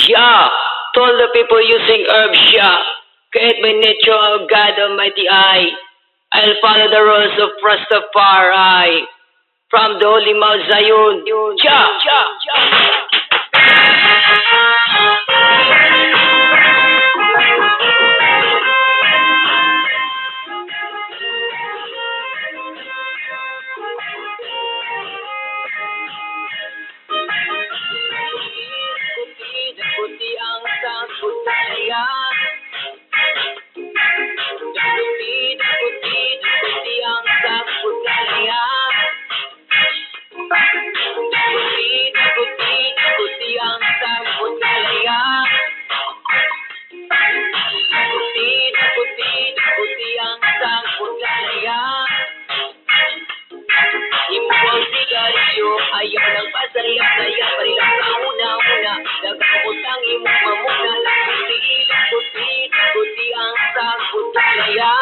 Yeah, to all the people using herbs, yeah. Create by nature, oh God Almighty, I'll follow the rules of Rastafari from the holy Mount Zion. Yeah, Kuti ang sangkot kaya. Kuti ang sangkot kaya. Kuti ang sangkot kaya. Kuti ang sangkot kaya. Imuwang sigarilyo, ayaw ng pasaya-saya, parilang kauna-una, nagkakutang imong mamuna, kuti ang sangkot kaya.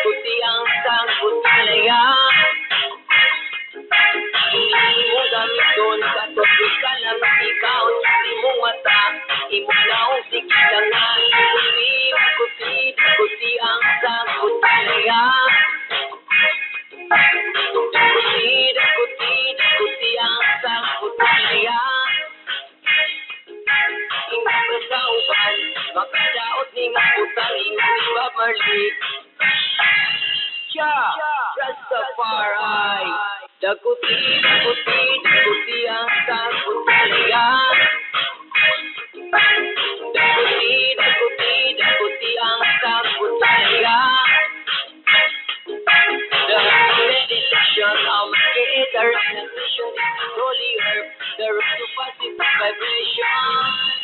Kuti ang sangkot kaya. Hindi mo gamit doon, katulog ka lang ikaw, hindi mo mata, imo naong sikilangan, kuti ang sangkot kaya. Kuti ang sangkot kaya. Ingong kasauban, makadaot ni nga utang, ingong ni Bob Marley. Yeah, Rastafari. Dakuti ang sangkot kaya. Dakuti ang sangkot kaya. The meditation of the recognition is the holy herb, the root to positive vibration.